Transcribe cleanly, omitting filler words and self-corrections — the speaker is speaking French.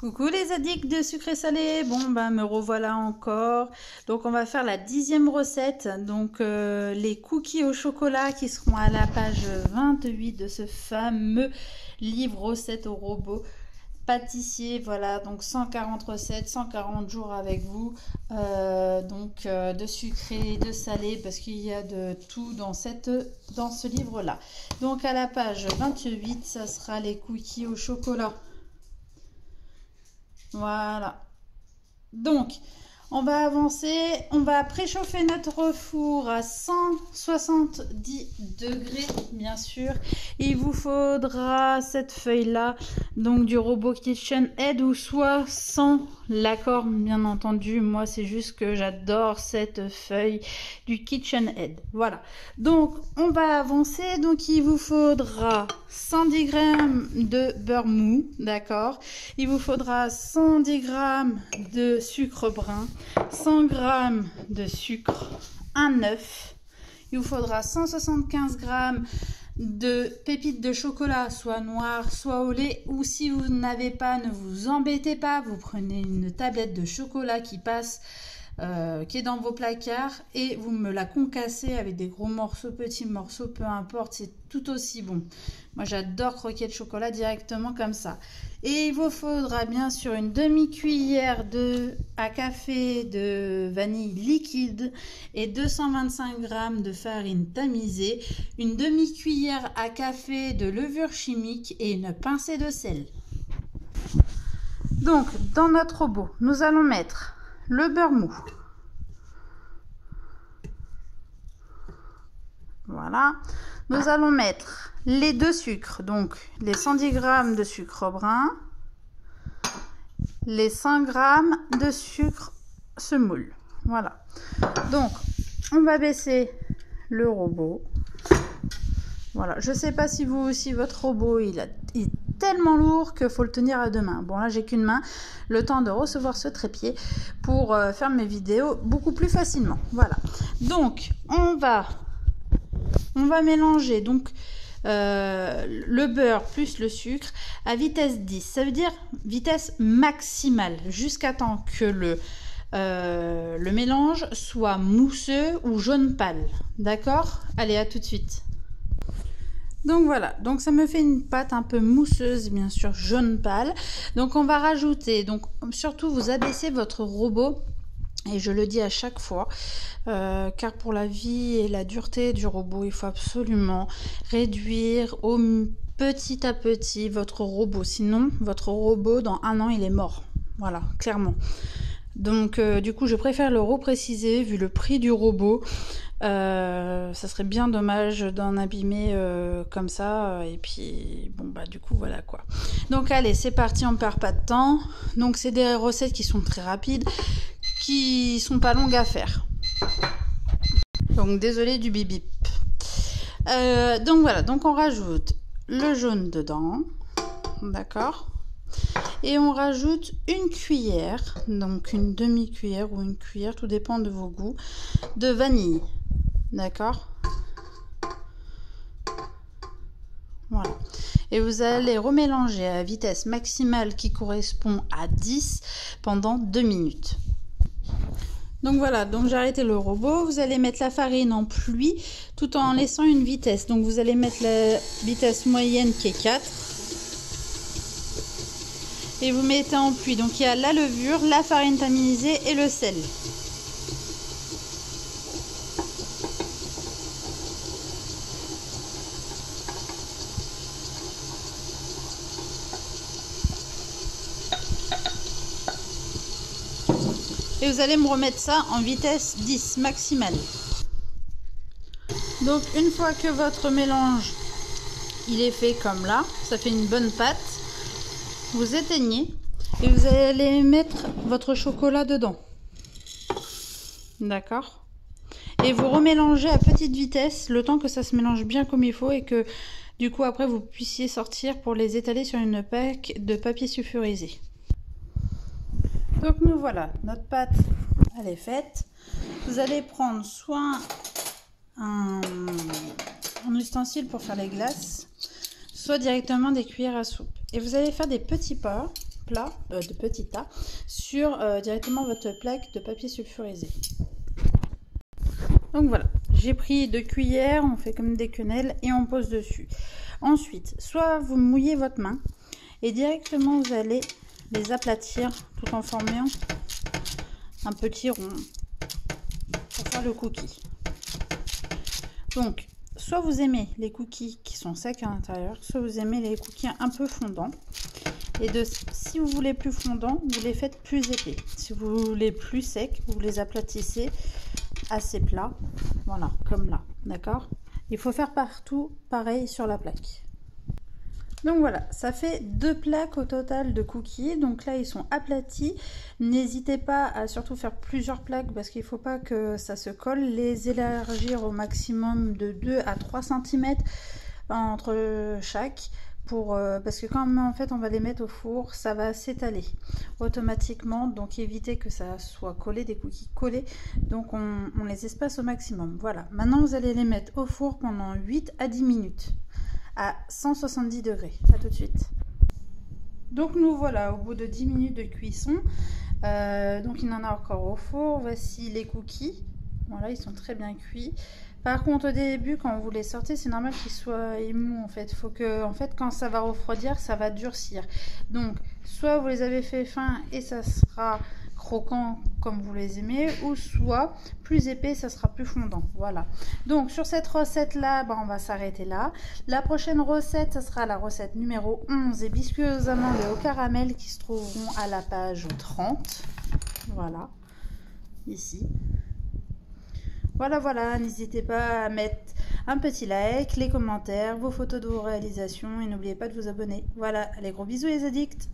Coucou les addicts de sucré salé, bon ben me revoilà encore. Donc on va faire la 10e recette, donc les cookies au chocolat qui seront à la page 28 de ce fameux livre recettes au robot pâtissier. Voilà, donc 140 recettes, 140 jours avec vous, de sucré, de salé, parce qu'il y a de tout dans ce livre là. Donc à la page 28, ça sera les cookies au chocolat. Voilà. Donc, on va avancer. On va préchauffer notre four à 170 degrés, bien sûr. Il vous faudra cette feuille-là, donc du robot KitchenAid, ou soit sans l'accord, bien entendu. Moi, c'est juste que j'adore cette feuille du KitchenAid. Voilà. Donc, on va avancer. Donc, il vous faudra 110 g de beurre mou, d'accord. Il vous faudra 110 g de sucre brun, 100 g de sucre, un œuf. Il vous faudra 175 g de pépites de chocolat, soit noir, soit au lait, ou si vous n'avez pas, ne vous embêtez pas, vous prenez une tablette de chocolat qui passe, qui est dans vos placards, et vous me la concassez avec des gros morceaux, petits morceaux, peu importe, c'est tout aussi bon. Moi j'adore croquer le chocolat directement comme ça. Et il vous faudra bien sûr une demi-cuillère à café de vanille liquide et 225 g de farine tamisée, une demi-cuillère à café de levure chimique et une pincée de sel. Donc dans notre robot, nous allons mettre le beurre mou. Voilà. Nous allons mettre les deux sucres, donc les 110 g de sucre brun, les 100 g de sucre semoule. Voilà. Donc, on va baisser le robot. Voilà. Je ne sais pas si vous aussi, votre robot, il est tellement lourd qu'il faut le tenir à deux mains. Bon, là, j'ai qu'une main. Le temps de recevoir ce trépied pour faire mes vidéos beaucoup plus facilement. Voilà. Donc, on va mélanger donc le beurre plus le sucre à vitesse 10. Ça veut dire vitesse maximale jusqu'à temps que le mélange soit mousseux ou jaune pâle. D'accord? Allez, à tout de suite. Donc voilà, donc ça me fait une pâte un peu mousseuse, bien sûr, jaune pâle. Donc on va rajouter, donc surtout vous abaissez votre robot. Et je le dis à chaque fois, car pour la vie et la dureté du robot, il faut absolument réduire petit à petit votre robot. Sinon, votre robot, dans un an, il est mort. Voilà, clairement. Donc, du coup, je préfère le repréciser, vu le prix du robot. Ça serait bien dommage d'en abîmer comme ça. Et puis, bon, bah, du coup, voilà quoi. Donc, allez, c'est parti, on perd pas de temps. Donc, c'est des recettes qui sont très rapides, qui sont pas longues à faire. Donc désolé du bip bip. Donc voilà, donc on rajoute le jaune dedans, d'accord, et on rajoute une cuillère, donc une demi-cuillère ou une cuillère, tout dépend de vos goûts, de vanille, d'accord. Voilà. Et vous allez remélanger à vitesse maximale qui correspond à 10 pendant 2 minutes. Donc voilà, donc j'ai arrêté le robot. Vous allez mettre la farine en pluie tout en laissant une vitesse. Donc vous allez mettre la vitesse moyenne qui est 4. Et vous mettez en pluie. Donc il y a la levure, la farine tamisée et le sel. Et vous allez me remettre ça en vitesse 10 maximale. Donc une fois que votre mélange il est fait comme là, ça fait une bonne pâte, vous éteignez et vous allez mettre votre chocolat dedans. D'accord? Et vous remélangez à petite vitesse le temps que ça se mélange bien comme il faut et que du coup après vous puissiez sortir pour les étaler sur une plaque de papier sulfurisé. Donc nous voilà, notre pâte elle est faite. Vous allez prendre soit un ustensile pour faire les glaces, soit directement des cuillères à soupe. Et vous allez faire des petits de petits tas sur directement votre plaque de papier sulfurisé. Donc voilà, j'ai pris 2 cuillères, on fait comme des quenelles et on pose dessus. Ensuite, soit vous mouillez votre main et directement vous allez les aplatir tout en formant un petit rond pour faire le cookie. Donc, soit vous aimez les cookies qui sont secs à l'intérieur, soit vous aimez les cookies un peu fondants. Et si vous voulez plus fondant, vous les faites plus épais. Si vous voulez plus secs, vous les aplatissez assez plats. Voilà, comme là, d'accord? Il faut faire partout pareil sur la plaque. Donc voilà, ça fait 2 plaques au total de cookies. Donc là, ils sont aplatis. N'hésitez pas à surtout faire plusieurs plaques parce qu'il ne faut pas que ça se colle. Les élargir au maximum de 2 à 3 cm entre chaque. Parce que quand en fait on va les mettre au four, ça va s'étaler automatiquement, donc évitez que ça soit collé, des cookies collés, donc on les espace au maximum. Voilà, maintenant vous allez les mettre au four pendant 8 à 10 minutes à 170 degrés. À tout de suite. Donc nous voilà au bout de 10 minutes de cuisson, donc il en a encore au four. Voici les cookies, voilà, ils sont très bien cuits. Par contre, au début, quand vous les sortez, c'est normal qu'ils soient mous en fait. Il faut que, quand ça va refroidir, ça va durcir. Donc, soit vous les avez fait fin et ça sera croquant comme vous les aimez, ou soit plus épais, ça sera plus fondant. Voilà. Donc, sur cette recette-là, on va s'arrêter là. La prochaine recette, ça sera la recette numéro 11, des biscuits aux amandes et au caramel qui se trouveront à la page 30. Voilà. Ici. Voilà, n'hésitez pas à mettre un petit like, les commentaires, vos photos de vos réalisations et n'oubliez pas de vous abonner. Voilà, allez, gros bisous les addicts!